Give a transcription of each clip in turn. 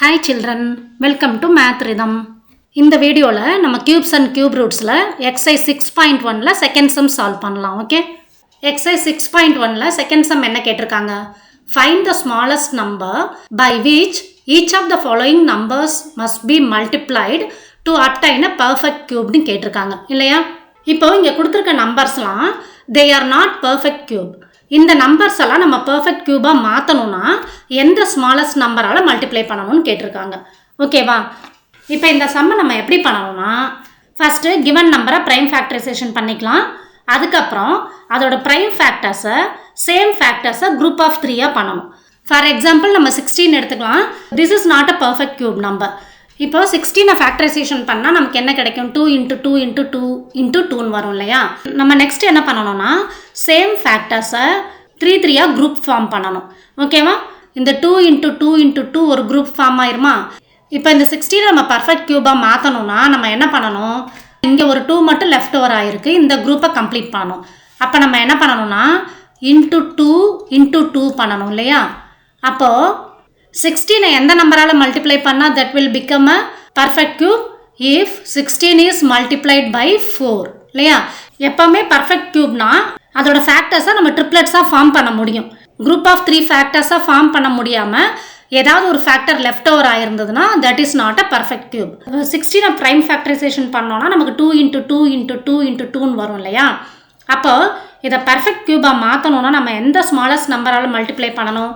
Hi children, welcome to Math Rhythm. இந்த வீடியோல நம்ம cubes and cube rootsல exercise 6.1ல second sum solve பண்ணலாம். Okay? exercise 6.1ல second sum என்ன கேட்டிருக்காங்க? Find the smallest number by which each of the following numbers must be multiplied to obtain a perfect cube னு கேட்டிருக்காங்க. இல்லையா? இப்போ இங்க கொடுத்திருக்க நம்பர்ஸ்லாம் they are not perfect cube. இந்த நம்பர்ஸ் எல்லாம் நம்ம பெர்ஃபெக்ட் கியூபா மாற்றணும்னா எந்த ஸ்மாலஸ்ட் நம்பரால் மல்டிப்ளை பண்ணணும்னு கேட்டிருக்காங்க. ஓகேவா? இப்போ இந்த சம்மை நம்ம எப்படி பண்ணணும்னா ஃபஸ்ட்டு கிவன் நம்பரை ப்ரைம் ஃபேக்டரைசேஷன் பண்ணிக்கலாம். அதுக்கப்புறம் அதோட ப்ரைம் ஃபேக்டர்ஸை சேம் ஃபேக்டர்ஸை குரூப் ஆஃப் 3யாக பண்ணணும். ஃபார் எக்ஸாம்பிள் நம்ம 16 எடுத்துக்கலாம். This is not a perfect cube number. இப்போ 16 ஃபேக்டரைசேஷன் பண்ணால் நமக்கு என்ன கிடைக்கும்? 2 × 2 × 2 × 2ன்னு வரும் இல்லையா? நம்ம நெக்ஸ்ட் என்ன பண்ணணும்னா சேம் ஃபேக்டர்ஸை 3 குரூப் ஃபார்ம் பண்ணணும். ஓகேவா? இந்த 2 × 2 × 2 ஒரு குரூப் ஃபார்ம் ஆயிருமா? இப்போ இந்த 16 நம்ம பர்ஃபெக்ட் கியூபாக மாற்றணும்னா நம்ம என்ன பண்ணணும்? இங்கே ஒரு 2 மட்டும் லெஃப்ட் ஓவர் ஆகிருக்கு. இந்த குரூப்பை கம்ப்ளீட் பண்ணணும். அப்போ நம்ம என்ன பண்ணணும்னா × 2 × 2 பண்ணணும் இல்லையா? அப்போது 16 எந்த நம்பரால் மல்டிப்ளை பண்ணால் that will become a perfect cube if 16 is multiplied by 4 இல்லையா? எப்போவுமே பர்ஃபெக்ட் கியூப்னா அதோட ஃபேக்டர்ஸை நம்ம ட்ரிப்ளெட்ஸாக ஃபார்ம் பண்ண முடியும். குரூப் ஆஃப் 3 ஃபேக்டர்ஸாக ஃபார்ம் பண்ண முடியாமல் ஏதாவது ஒரு ஃபேக்டர் லெஃப்ட் ஓவர் ஆயிருந்ததுன்னா that is not a perfect cube. 16 prime factorization பண்ணோன்னா நமக்கு 2 × 2 × 2 × 2ன்னு வரும் இல்லையா? அப்போ இதை பர்ஃபெக்ட் கியூபாக மாற்றணுன்னா நம்ம எந்த ஸ்மாலஸ்ட் நம்பரால் மல்டிப்ளை பண்ணணும்?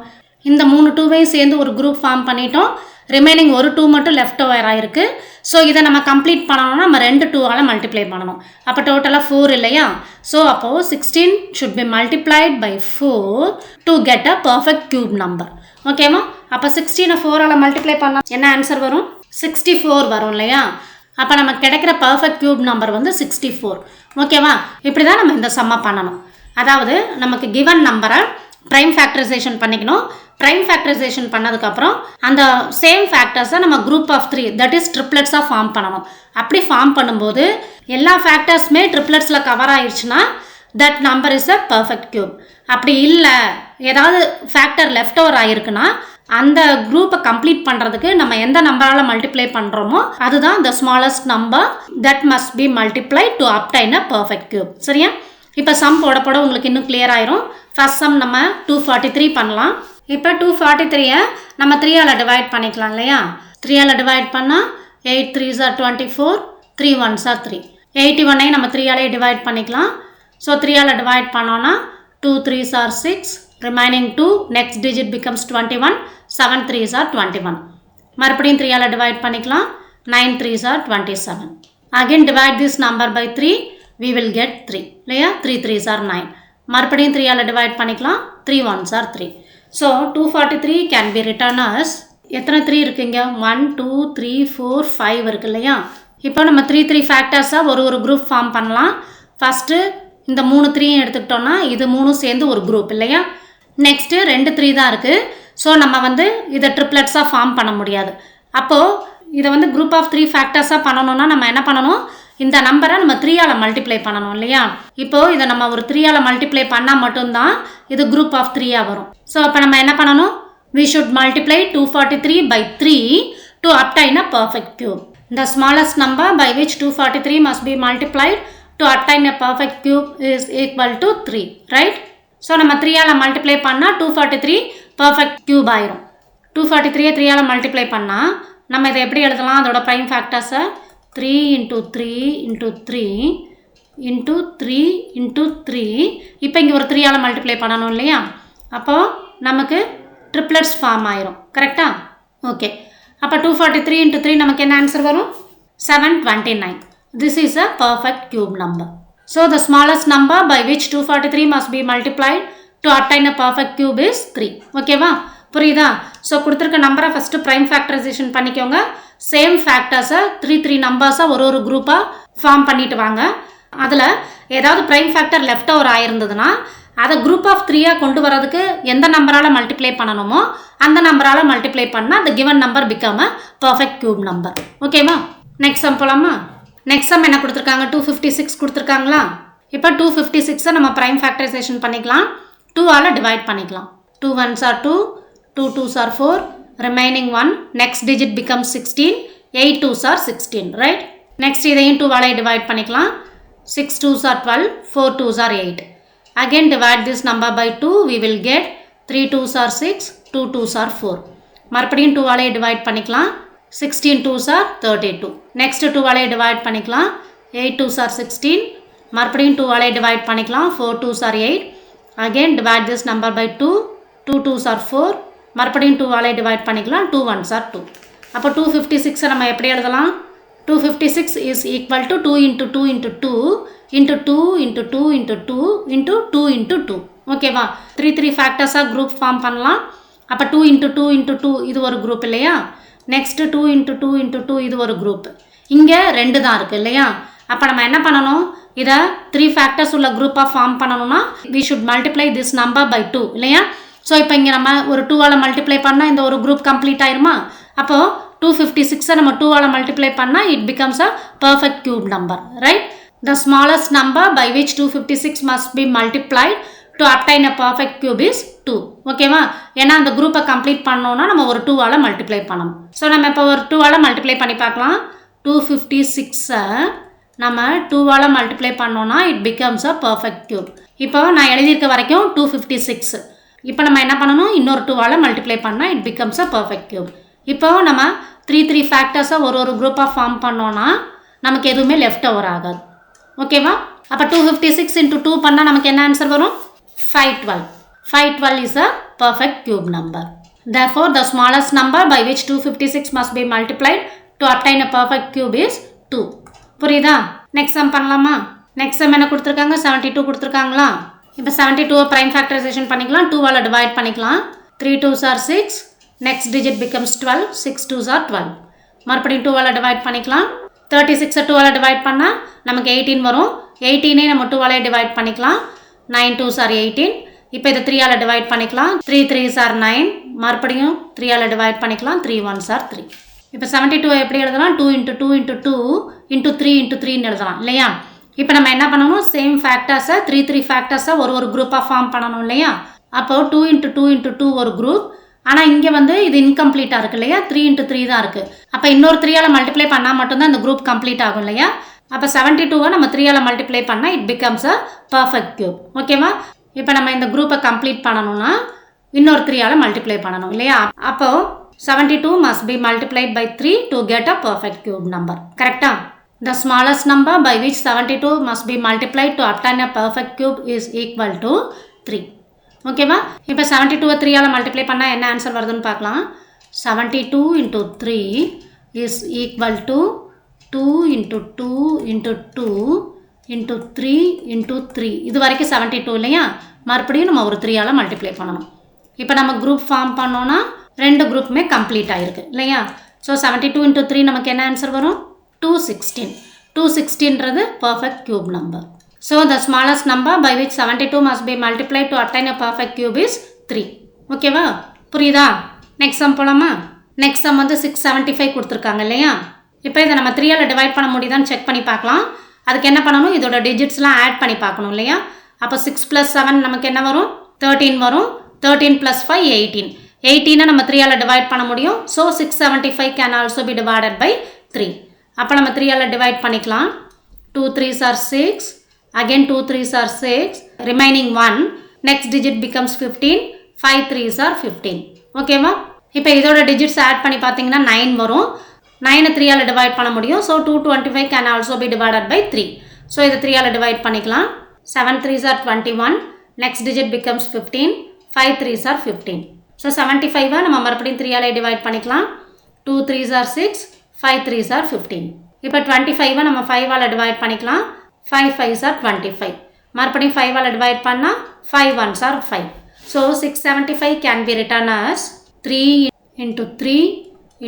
இந்த 3 2வையும் சேர்ந்து ஒரு குரூப் ஃபார்ம் பண்ணிட்டோம். ரிமைனிங் ஒரு 2 மட்டும் லெஃப்ட் ஓவர் ஆயிருக்கு. ஸோ இதை நம்ம கம்ப்ளீட் பண்ணணும்னா நம்ம 2 2ஆல் மல்டிப்ளை பண்ணணும். அப்போ டோட்டலாக 4 இல்லையா? ஸோ அப்போது 16 should be multiplied by 4 to get a perfect cube number. ஓகேவா? அப்போ 16 4ஆல் மல்டிப்ளை பண்ணால் என்ன ஆன்சர் வரும்? 64 வரும் இல்லையா? அப்போ நமக்கு கிடைக்கிற பர்ஃபெக்ட் கியூப் நம்பர் வந்து 64. ஓகேவா? இப்படி தான் நம்ம இந்த சம்மை பண்ணணும். அதாவது நமக்கு கிவன் நம்பரை ப்ரைம் ஃபேக்டரைசேஷன் பண்ணிக்கணும். ப்ரைம் ஃபேக்டரைசேஷன் பண்ணதுக்கப்புறம் அந்த சேம் ஃபேக்டர்ஸை நம்ம குரூப் ஆஃப் 3 தட் இஸ் ட்ரிப்ளெட்ஸாக ஃபார்ம் பண்ணணும். அப்படி ஃபார்ம் பண்ணும்போது எல்லா ஃபேக்டர்ஸுமே ட்ரிப்ளெட்ஸில் கவர் ஆயிடுச்சுன்னா that number is a perfect cube. அப்படி இல்லை ஏதாவது ஃபேக்டர் லெஃப்ட் ஓவர் ஆகிருக்குன்னா அந்த குரூப்பை கம்ப்ளீட் பண்ணுறதுக்கு நம்ம எந்த நம்பரால் மல்டிப்ளை பண்ணுறோமோ அதுதான் the smallest number that must be multiplied to obtain a perfect cube. சரியா? இப்போ சம் போட போட உங்களுக்கு இன்னும் கிளியர் ஆயிரும். ஃபர்ஸ்ட் சம் நம்ம 243 பண்ணலாம். இப்போ 243 நம்ம 3ஆல் டிவைட் பண்ணிக்கலாம் இல்லையா? 3ஆல் டிவைட் பண்ணால் 8 3s are 24, 3 1s are 3. 81 நம்ம 3ஆலே டிவைட் பண்ணிக்கலாம். ஸோ 3ஆல் டிவைட் பண்ணோன்னா 2 3s are 6, remaining 2, next digit becomes 21, 7 3s are 21. மறுபடியும் 3ஆல் டிவைட் பண்ணிக்கலாம். 9 3s are 27. Again divide this number by 3, we will get 3 இல்லையா? 3 3s are 9. மறுபடியும் 3ஆல் டிவைட் பண்ணிக்கலாம். 3 1s are 3. So 243 can be written as எத்தனை 3 இருக்குங்க? 1 2 3 4 5 இருக்கு இல்லையா? இப்போ நம்ம 3 3 ஃபேக்டர்ஸாக ஒரு குரூப் ஃபார்ம் பண்ணலாம். ஃபஸ்ட்டு இந்த 3 3 எடுத்துக்கிட்டோன்னா இது 3 சேர்ந்து ஒரு குரூப் இல்லையா? நெக்ஸ்ட்டு 2 3 தான் இருக்குது. ஸோ நம்ம வந்து இதை ட்ரிப்ளெட்ஸாக ஃபார்ம் பண்ண முடியாது. அப்போது இதை வந்து குரூப் ஆஃப் 3 ஃபேக்டர்ஸாக பண்ணணும்னா நம்ம என்ன பண்ணணும்? இந்த நம்பரை நம்ம 3ஆல் மல்டிப்ளை பண்ணணும் இல்லையா? இப்போது இதை நம்ம ஒரு 3ஆல் மல்டிப்ளை பண்ணால் மட்டும்தான் இது குரூப் ஆஃப் 3ஆக வரும். ஸோ அப்போ நம்ம என்ன பண்ணணும்? we should multiply 243 by 3 to obtain a perfect cube. The smallest number by which 243 must be multiplied to obtain a perfect cube is equal to 3, right? So நம்ம 3ஆல் multiply பண்ணால் 243 perfect cube ஆயிரும். 243 3ஆல் multiply பண்ணால் நம்ம இதை எப்படி எழுதலாம்? அதோட prime ஃபேக்டர்ஸை 3 × 3 × 3 × 3 × 3. இப்போ இங்கே ஒரு 3ஆல் மல்டிப்ளை பண்ணணும் இல்லையா? அப்போது நமக்கு ட்ரிப்ளெட்ஸ் ஃபார்ம் ஆயிரும். கரெக்டா? ஓகே. அப்போ 243 × 3 நமக்கு என்ன ஆன்சர் வரும்? 729. This is a perfect cube number. So the smallest number by which 243 must be multiplied to obtain a perfect cube is 3. ஓகேவா? புரியுதா? ஸோ கொடுத்துருக்க நம்பரை ஃபஸ்ட்டு ப்ரைம் ஃபேக்டரைசேஷன் பண்ணிக்கோங்க. சேம் ஃபேக்டர்ஸை 3 3 நம்பர்ஸாக ஒரு குரூப்பாக ஃபார்ம் பண்ணிட்டு வாங்க. அதில் ஏதாவது ப்ரைம் ஃபேக்டர் லெஃப்ட் ஓவர் ஆயிருந்ததுன்னா அதை குரூப் ஆஃப் 3ஆக கொண்டு வரதுக்கு எந்த நம்பரால் மல்டிப்ளை பண்ணணுமோ அந்த நம்பரால் மல்டிப்ளை பண்ணால் அந்த given number become a perfect cube number. ஓகேவா? நெக்ஸ்ட் சம் போகலாமா? நெக்ஸ்ட் சம் என்ன கொடுத்துருக்காங்க? 256 கொடுத்துருக்காங்களா? இப்போ 256 நம்ம ப்ரைம் ஃபேக்டரைசேஷன் பண்ணிக்கலாம். 2ஆல் டிவைட் பண்ணிக்கலாம். 2 1s are 2, 2 2s are 4, remaining 1, next digit becomes 16, 8 2s are 16, right? Next இதையும் 2 ஆல divide பண்ணிக்கலாம். 6 2s are 12, 4 2s are 8. Again divide this number by 2, we will get 3 2s are 6, 2 2s are 4. மறுபடியும் 2 ஆல divide பண்ணிக்கலாம். 16 2s are 32. Next 2 ஆல divide பண்ணிக்கலாம். 8 2s are 16. மறுபடியும் 2 ஆல divide பண்ணிக்கலாம். 4 2s are 8. Again divide this number by 2, 2 2s are 4. மறுபடியும் 2 ஆல divide பண்ணிக்கலாம். 2 1s are 2. அப்போ 256 நம்ம எப்படி எழுதலாம்? 256 is equal to 2 into 2 into 2 into 2 into 2 into 2 into 2 into 2. ஓகேவா? 3 factors group form பண்ணலாம். அப்போ 2 into 2 into 2 இது ஒரு group இல்லையா? Next 2 into 2 into 2 இது ஒரு group. இங்கே 2 தான் இருக்கு இல்லையா? அப்போ நம்ம என்ன பண்ணணும்? இதை 3 factors உள்ள group ஃபார்ம் பண்ணணும்னா we should multiply this number by 2 இல்லையா? ஸோ இப்போ இங்கே நம்ம ஒரு 2 ஆல் மல்டிப்ளை பண்ணால் இந்த ஒரு குரூப் கம்ப்ளீட் ஆயிருமா? அப்போது 256 நம்ம 2 ஆல் மல்டிப்ளை பண்ணால் it becomes a perfect cube number, right? The smallest number by which 256 must be multiplied to obtain a perfect cube is 2. ஓகேவா? ஏன்னா அந்த குரூப்பை கம்ப்ளீட் பண்ணோன்னா நம்ம ஒரு 2 ஆல் மல்டிப்ளை பண்ணணும். ஸோ நம்ம இப்போ ஒரு 2 ஆல் மல்டிப்ளை பண்ணி பார்க்கலாம். 256 நம்ம 2 ஆல் மல்டிப்ளை பண்ணோன்னா it becomes a perfect cube. இப்போ நான் எழுதியிருக்க வரைக்கும் 256. இப்போ நம்ம என்ன பண்ணணும்? இன்னொரு 2 ஆல் மல்டிப்ளை பண்ணால் it becomes a perfect cube. இப்போ நம்ம 3 ஃபேக்டர்ஸை ஒரு குரூப்பாக ஃபார்ம் பண்ணோன்னா நமக்கு எதுவுமே லெஃப்ட் ஓவர் ஆகாது. ஓகேவா? அப்போ 256 into 2 பண்ணால் நமக்கு என்ன ஆன்சர் வரும்? 512. 512 is a perfect cube number. Therefore, the smallest number by which 256 must be multiplied to obtain a perfect cube is 2. புரியுதா? நெக்ஸ்ட் சம் பண்ணலாமா? நெக்ஸ்ட் சம் என்ன கொடுத்துருக்காங்க? 72 கொடுத்துருக்காங்களா? இப்போ 72 ப்ரைம் ஃபேக்டரைசேஷன் பண்ணிக்கலாம். 2 ஆல் டிவைட் பண்ணிக்கலாம். 3 2s are 6. Next digit becomes 12. 6 2s are 12. மறுபடியும் 2 all divide பண்ணிக்கலாம். 36 2 ஆல் டிவைட் பண்ணால் நமக்கு 18 வரும். 18 நம்ம 2 ஆல் டிவைட் பண்ணிக்கலாம். 9 2s are 18. இப்போ இதை 3 ஆல் டிவைட் பண்ணிக்கலாம். 3 3s are 9. மறுபடியும் 3 ஆல் டிவைட் பண்ணிக்கலாம். 3 1s are 3. இப்போ 72 எப்படி எழுதலாம்? 2 into 2 into 2 into 3 into 3ன்னு எழுதலாம் இல்லையா? இப்போ நம்ம என்ன பண்ணணும்? சேம் ஃபேக்டர்ஸை 3 ஃபேக்டர்ஸை ஒரு குரூப்பாக ஃபார்ம் பண்ணணும் இல்லையா? அப்போது 2 into 2 into 2 ஒரு குரூப். ஆனால் இங்கே வந்து இது இன்கம்ப்ளீட்டாக இருக்குது இல்லையா? 3 into 3 தான் இருக்குது. அப்போ இன்னொரு 3 ஆல் மல்டிப்ளை பண்ணால் மட்டும்தான் இந்த குரூப் கம்ப்ளீட் ஆகும் இல்லையா? அப்போ 72 நம்ம 3 ஆல் மல்டிப்ளை பண்ணால் it becomes a perfect cube. ஓகேவா? இப்போ நம்ம இந்த குரூப்பை கம்ப்ளீட் பண்ணணும்னா இன்னொரு 3 ஆல் மல்டிப்ளை பண்ணணும் இல்லையா? அப்போது 72 must be multiplied by 3 to get a perfect cube number. கரெக்டா? The smallest number by which 72 must be multiplied to obtain a perfect cube is equal to 3. ஓகேவா? இப்போ 72 3 ஆல் மல்டிப்ளை பண்ணால் என்ன ஆன்சர் வருதுன்னு பார்க்கலாம். 72 into 3 is equal to 2 into 2 into 2 into 3 into 3. இது வரைக்கும் 72 இல்லையா? மறுபடியும் நம்ம ஒரு 3 ஆல் மல்டிப்ளை பண்ணணும். இப்போ நம்ம குரூப் ஃபார்ம் பண்ணோன்னா 2 குரூப்புமே கம்ப்ளீட் ஆகிருக்கு இல்லையா? ஸோ 72 into 3 நமக்கு என்ன ஆன்சர் வரும்? 216. 216ன்றது perfect cube number. So the smallest number by which 72 must be multiplied to obtain a perfect cube is 3. ஓகேவா? புரியுதா? நெக்ஸ்ட் சம் போலாமா? நெக்ஸ்ட் சம் வந்து 675 கொடுத்துருக்காங்க இல்லையா? இப்போ இதை நம்ம 3 ஆல் டிவைட் பண்ண முடியுதான்னு செக் பண்ணி பார்க்கலாம். அதுக்கு என்ன பண்ணணும்? இதோட டிஜிட்ஸ்லாம் ஆட் பண்ணி பார்க்கணும் இல்லையா? அப்போ 6 + 7 நமக்கு என்ன வரும்? 13 வரும். 13 + 5 18. 18 நம்ம 3 ஆல் டிவைட் பண்ண முடியும். So 675 can also be divided by 3. அப்போ நம்ம 3 ஆல் டிவைட் பண்ணிக்கலாம். 2 3s are 6. Again 2 3s are 6. Remaining 1. Next digit becomes 15. 5 3s are 15. ஓகேவா? இப்போ இதோட டிஜிட்ஸ் ஆட் பண்ணி பார்த்தீங்கன்னா 9 வரும். 9 3 ஆல் டிவைட் பண்ண முடியும். So 225 can also be divided by 3. So இதை 3 ஆல் டிவைட் பண்ணிக்கலாம். 7 3s are 21. Next digit becomes 15. 5 3s are 15. So 75 நம்ம மறுபடியும் 3 ஆல் டிவைட் பண்ணிக்கலாம். 2 3s are 6. 5 3s are 15. இப்போ 25 நம்ம 5 ஆல் டிவைட் பண்ணிக்கலாம். 5 5s are 25. மறுபடியும் 5 ஆல் டிவைட் பண்ணால் 5 1s are 5. So 675 can be written as 3 into 3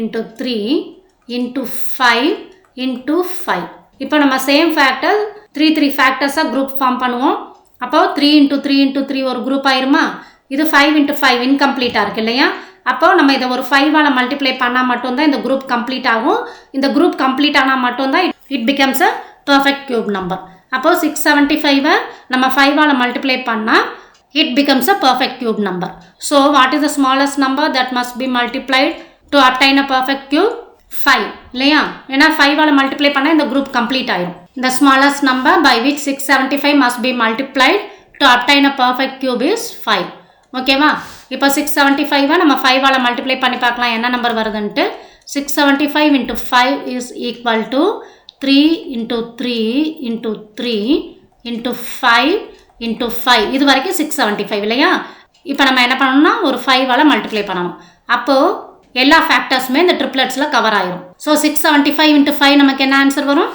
into 3 into 5 into 5. இப்போ நம்ம சேம் ஃபேக்டர் 3 ஃபேக்டர்ஸாக குரூப் ஃபார்ம் பண்ணுவோம். அப்போ 3 into 3 into 3 ஒரு குரூப் ஆயிருமா? இது 5 into 5 இன்கம்ப்ளீட்டாக இருக்கு இல்லையா? அப்போ நம்ம இதை ஒரு 5 ஆல் மல்டிப்ளை பண்ணால் மட்டும்தான் இந்த குரூப் கம்ப்ளீட் ஆகும். இந்த குரூப் கம்ப்ளீட் ஆனால் மட்டும்தான் it becomes a perfect cube number. அப்போது 675 நம்ம 5 ஆல் மல்டிப்ளை பண்ணால் it becomes a perfect cube number. So what is the smallest number that must be multiplied to obtain a perfect cube? 5 இல்லையா? ஏன்னா 5 ஆல multiply பண்ணா இந்த குரூப் கம்ப்ளீட் ஆயிரும். The smallest number by which 675 must be multiplied to obtain a perfect cube is 5. ஓகேவா? இப்போ 675 நம்ம 5 ஆல மல்டிப்ளை பண்ணி பார்க்கலாம் என்ன number வருதுன்ட்டு. 675 into 5 is equal to 3 into 3 into 3 into 5 into 5. இது வரைக்கும் 675 இல்லையா? இப்போ நம்ம என்ன பண்ணணும்னா ஒரு 5 ஆல மல்டிப்ளை பண்ணணும். அப்போ எல்லா ஃபேக்டர்ஸுமே இந்த ட்ரிப்ளெட்ஸில் கவர் ஆயிரும். ஸோ 675 into 5 நமக்கு என்ன ஆன்சர் வரும்?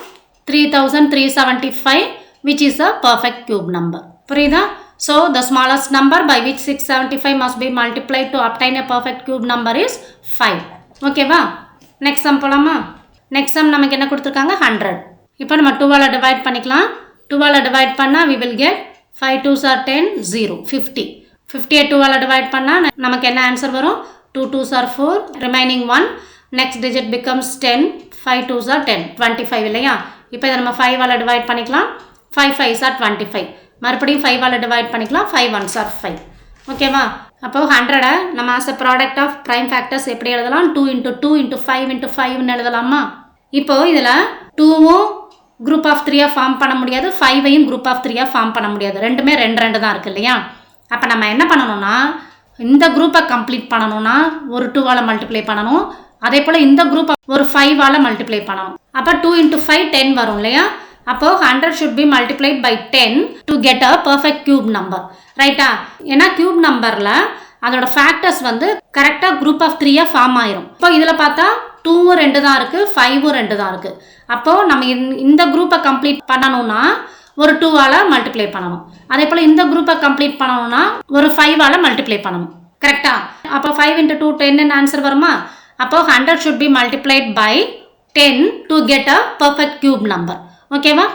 3375 which is a perfect cube number. புரியுதா? So the smallest number by which 675 must be multiplied to obtain a perfect cube number is 5. ஓகேவா? நெக்ஸ்ட் சம் போலாமா? நெக்ஸ்ட் சம் நமக்கு என்ன கொடுத்துருக்காங்க? 100. இப்போ நம்ம 2 ஆல் டிவைட் பண்ணிக்கலாம். 2 ஆல் டிவைட் பண்ணால் we will get 5 2s are 10 0 50. 50 2 all divide பண்ணால் நமக்கு என்ன ஆன்சர் வரும்? 2 2s are 4 remaining 1. next digit becomes 10. 5 2s are 10 25 இல்லையா? இப்போ இதை நம்ம 5 ஆல் டிவைட் பண்ணிக்கலாம். 5 5s are 25. மறுபடியும் 5 ஆல் டிவைட் பண்ணிக்கலாம். 5 1s are 5. ஓகேவா? அப்போ 100 நம்ம as a product of prime factors எப்படி எழுதலாம்? 2 into 2 into 5 into 5 எழுதலாமா? இப்போ இதில் 2வும் group of 3 ஃபார்ம் பண்ண முடியாது, 5ஐயும் group of 3 ஃபார்ம் பண்ண முடியாது. ரெண்டுமே 2 2 தான் இருக்கு இல்லையா? அப்போ நம்ம என்ன பண்ணணும்னா இந்த குரூப்பை கம்ப்ளீட் பண்ணணும்னா ஒரு 2 ஆல் மல்டிப்ளை பண்ணணும். அதே போல் இந்த குரூப்பை ஒரு 5 ஆல் மல்டிப்ளை பண்ணணும். அப்போ 2 into 5 10 வரும் இல்லையா? அப்போ 100 should be multiplied by 10 to get a perfect cube number. ரைட்டா? ஏன்னா கியூப் நம்பரில் அதோட ஃபேக்டர்ஸ் வந்து கரெக்டாக குரூப் ஆஃப் 3 ஃபார்ம் ஆயிரும். இப்போ இதில் பார்த்தா 2வும் 2 தான் இருக்குது, 5வும் 2 தான் இருக்குது. அப்போது நம்ம இந்த குரூப்பை கம்ப்ளீட் பண்ணணும்னா ஒரு 2 ஆல் மல்டிப்ளை பண்ணணும். அதே போல் இந்த குரூப்பை கம்ப்ளீட் பண்ணணும்னா ஒரு 5 ஆல் மல்டிப்ளை பண்ணணும். கரெக்டா? அப்போ 5 into 2 10 ஆன்சர் வருமா? அப்போ 100 should be multiplied by 10 to get a perfect cube number. ஓகேவா?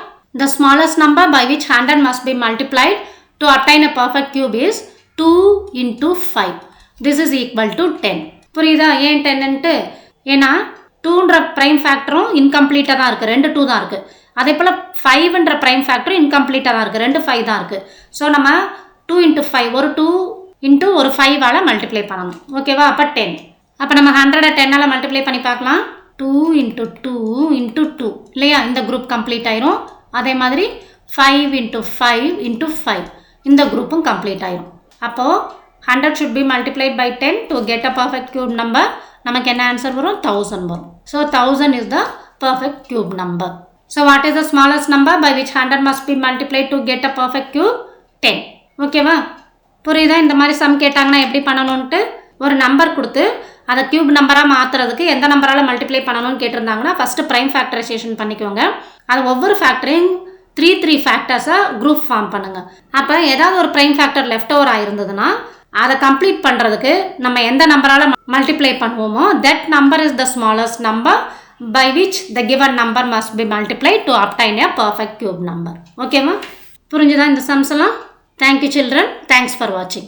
The smallest number by which 100 must be multiplied to obtain a perfect cube is 2 into 5. This is equal to 10. புரியுதா? ஏன் 10ன்ட்டு? ஏன்னா 2ன்ற prime ஃபேக்டரும் இன்கம்ப்ளீட்டாக தான் இருக்குது, 2 2 தான் இருக்குது. அதே போல் 5ன்ற ப்ரைம் ஃபேக்டரும் இன்கம்ப்ளீட்டாக தான் இருக்குது, 2 5 தான் இருக்குது. ஸோ நம்ம 2 into 5 ஒரு 2 into ஒரு 5 ஆல் மல்டிப்ளை பண்ணணும். ஓகேவா? அப்போ 10. அப்போ நம்ம 100 10 ஆல் மல்டிப்ளை பண்ணி பார்க்கலாம். 2 into 2 into 2 இல்லையா? இந்த குரூப் கம்ப்ளீட் ஆயிரும். அதே மாதிரி 5 into 5 into 5 இந்த குரூப்பும் கம்ப்ளீட் ஆயிரும். அப்போது 100 should be multiplied by 10 to get a perfect cube number. நமக்கு என்ன ஆன்சர் வரும்? 1000 வரும். So 1000 is the perfect cube number. So what is the smallest number by which 100 must be multiplied to get a perfect cube? 10. ஓகேவா? புரியுதா? இந்த மாதிரி some கேட்டாங்கன்னா எப்படி பண்ணணும்ன்ட்டு ஒரு நம்பர் கொடுத்து அதை கியூப் நம்பராக மாற்றுறதுக்கு எந்த நம்பரால் மல்டிப்ளை பண்ணணும்னு கேட்டிருந்தாங்கன்னா ஃபஸ்ட்டு ப்ரைம் ஃபேக்டரைசேஷன் பண்ணிக்கோங்க. அது ஒவ்வொரு ஃபேக்டரையும் 3 ஃபேக்டர்ஸாக குரூப் ஃபார்ம் பண்ணுங்கள். அப்போ ஏதாவது ஒரு ப்ரைம் ஃபேக்டர் லெஃப்ட் ஓவர் ஆயிருந்ததுன்னா அதை கம்ப்ளீட் பண்ணுறதுக்கு நம்ம எந்த நம்பரால் மல்டிப்ளை பண்ணுவோமோ that number is the smallest number by which the given number must be multiplied to obtain a perfect cube number. ஓகேவா? புரிஞ்சுதா இந்த சம்ஸ் எல்லாம்? Thank you children. Thanks for watching.